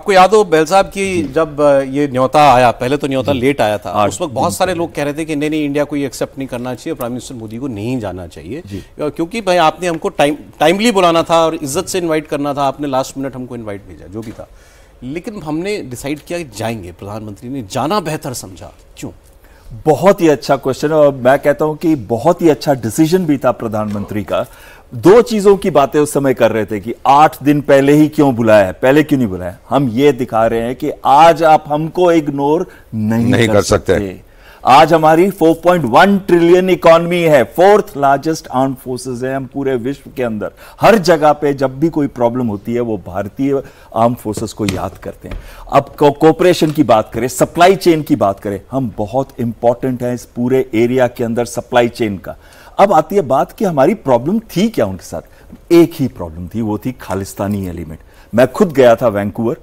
आपको याद हो बहल साहब कि जब ये न्योता आया, पहले तो न्योता लेट आया था, उस वक्त बहुत सारे लोग कह रहे थे कि नहीं इंडिया को ये एक्सेप्ट नहीं करना चाहिए, प्राइम मिनिस्टर मोदी को नहीं जाना चाहिए, क्योंकि भाई आपने हमको टाइमली बुलाना था और इज्जत से इन्वाइट करना था, आपने लास्ट मिनट हमको इन्वाइट भेजा जो भी था। लेकिन हमने डिसाइड किया कि जाएंगे, प्रधानमंत्री ने जाना बेहतर समझा, क्यों? बहुत ही अच्छा क्वेश्चन है और मैं कहता हूं कि बहुत ही अच्छा डिसीजन भी था प्रधानमंत्री का। दो चीजों की बातें उस समय कर रहे थे कि 8 दिन पहले ही क्यों बुलाया है, पहले क्यों नहीं बुलाया। हम ये दिखा रहे हैं कि आज आप हमको इग्नोर नहीं कर सकते। आज हमारी 4.1 ट्रिलियन इकॉनमी है, 4th लार्जेस्ट आर्म्ड फोर्सेस है हम पूरे विश्व के अंदर। हर जगह पे जब भी कोई प्रॉब्लम होती है वो भारतीय आर्म्ड फोर्सेस को याद करते हैं। अब कोऑपरेशन की बात करें, सप्लाई चेन की बात करें, हम बहुत इंपॉर्टेंट हैं इस पूरे एरिया के अंदर सप्लाई चेन का। अब आती है बात कि हमारी प्रॉब्लम थी क्या उनके साथ। एक ही प्रॉब्लम थी, वो थी खालिस्तानी एलिमेंट। मैं खुद गया था वैंकूवर,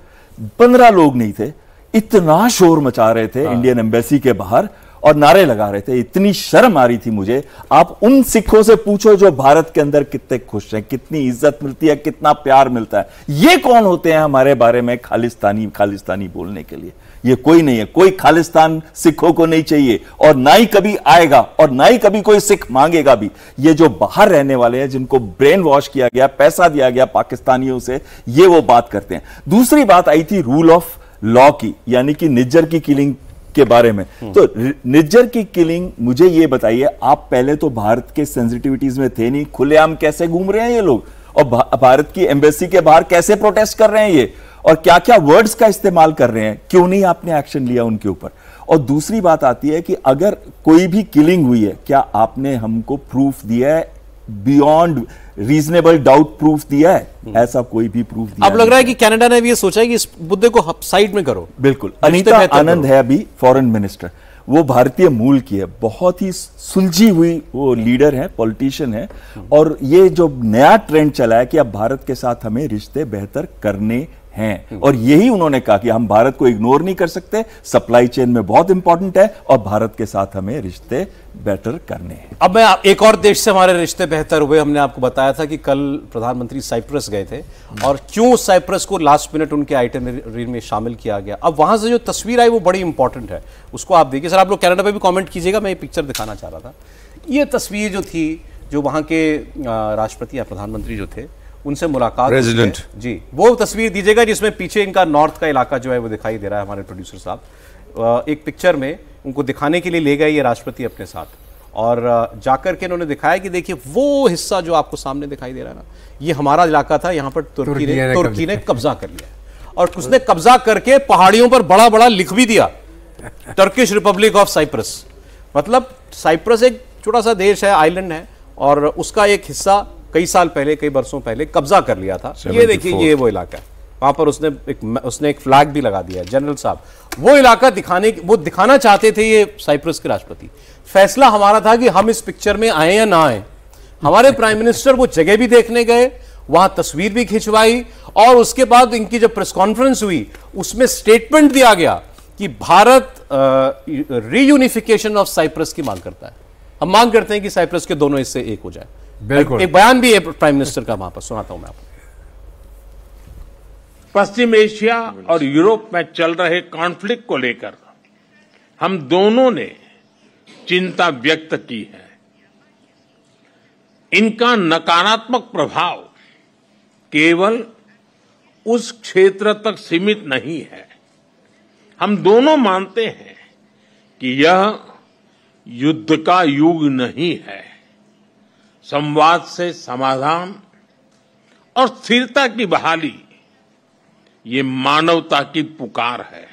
15 लोग नहीं थे, इतना शोर मचा रहे थे इंडियन एम्बेसी के बाहर और नारे लगा रहे थे, इतनी शर्म आ रही थी मुझे। आप उन सिखों से पूछो जो भारत के अंदर कितने खुश हैं, कितनी इज्जत मिलती है, कितना प्यार मिलता है। ये कौन होते हैं हमारे बारे में खालिस्तानी खालिस्तानी बोलने के लिए? ये कोई नहीं है। कोई खालिस्तान सिखों को नहीं चाहिए और ना ही कभी आएगा और ना ही कभी कोई सिख मांगेगा भी। ये जो बाहर रहने वाले हैं, जिनको ब्रेन वॉश किया गया, पैसा दिया गया पाकिस्तानियों से, ये वो बात करते हैं। दूसरी बात आई थी रूल ऑफ लॉ की, यानी कि निज्जर की किलिंग के बारे में। तो निज्जर की किलिंग, मुझे ये बताइए, आप पहले तो भारत के सेंसिटिविटीज में थे नहीं, खुलेआम कैसे घूम रहे हैं ये लोग और भारत की एम्बेसी के बाहर कैसे प्रोटेस्ट कर रहे हैं ये, और क्या क्या वर्ड्स का इस्तेमाल कर रहे हैं, क्यों नहीं आपने एक्शन लिया उनके ऊपर? और दूसरी बात आती है कि अगर कोई भी किलिंग हुई है, क्या आपने हमको प्रूफ दिया है, बियॉन्ड रीजनेबल डाउट प्रूफ दिया है? ऐसा कोई भी प्रूफ दिया अब लग रहा है कि कनाडा ने भी ये सोचा है कि इस मुद्दे को साइड में करो। बिल्कुल। अनीता आनंद है अभी फॉरेन मिनिस्टर, वो भारतीय मूल की है, बहुत ही सुलझी हुई वो लीडर है, पॉलिटिशियन है। और ये जो नया ट्रेंड चला है कि अब भारत के साथ हमें रिश्ते बेहतर करने हैं, और यही उन्होंने कहा कि हम भारत को इग्नोर नहीं कर सकते, सप्लाई चेन में बहुत इंपॉर्टेंट है और भारत के साथ हमें रिश्ते बेटर करने हैं। अब मैं एक और देश से हमारे रिश्ते बेहतर हुए। हमने आपको बताया था कि कल प्रधानमंत्री साइप्रस गए थे और क्यों साइप्रस को लास्ट मिनट उनके आइटिनरी में शामिल किया गया। अब वहां से जो तस्वीर आई वो बड़ी इंपॉर्टेंट है, उसको आप देखिए। सर आप लोग कनाडा पे भी कमेंट कीजिएगा, मैं ये पिक्चर दिखाना चाह रहा था। ये तस्वीर जो थी, जो वहां के राष्ट्रपति या प्रधानमंत्री जो थे उनसे मुलाकात, प्रेसिडेंट जी, वो तस्वीर दीजिएगा जिसमें पीछे इनका नॉर्थ का इलाका जो है वो दिखाई दे रहा है। हमारे प्रोड्यूसर साहब एक पिक्चर में उनको दिखाने के लिए ले गए ये राष्ट्रपति अपने साथ, और जाकर के उन्होंने दिखाया कि देखिए वो हिस्सा जो आपको सामने दिखाई दे रहा है ना, ये हमारा इलाका था, यहाँ पर तुर्की ने कब्जा कर लिया, और उसने कब्जा करके पहाड़ियों पर बड़ा बड़ा लिख भी दिया, टर्किश रिपब्लिक ऑफ साइप्रस। मतलब साइप्रस एक छोटा सा देश है, आइलैंड है, और उसका एक हिस्सा कई साल पहले, कई बरसों पहले कब्जा कर लिया था। ये देखिए, ये वो इलाका है, वहां पर उसने एक फ्लैग भी लगा दिया। जनरल साहब वो इलाका वो दिखाना चाहते थे ये साइप्रस के राष्ट्रपति। फैसला हमारा था कि हम इस पिक्चर में आए या ना आए। हमारे प्राइम मिनिस्टर वो जगह भी देखने गए, वहां तस्वीर भी खिंचवाई, और उसके बाद इनकी जब प्रेस कॉन्फ्रेंस हुई उसमें स्टेटमेंट दिया गया कि भारत रीयूनिफिकेशन ऑफ साइप्रस की मांग करता है। हम मांग करते हैं कि साइप्रस के दोनों हिस्से एक हो जाए। बिल्कुल, एक बयान भी है प्राइम मिनिस्टर का वहां पर, सुनाता हूं मैं आपको। पश्चिम एशिया और यूरोप में चल रहे कॉन्फ्लिक्ट को लेकर हम दोनों ने चिंता व्यक्त की है। इनका नकारात्मक प्रभाव केवल उस क्षेत्र तक सीमित नहीं है। हम दोनों मानते हैं कि यह युद्ध का युग नहीं है। संवाद से समाधान और स्थिरता की बहाली, ये मानवता की पुकार है।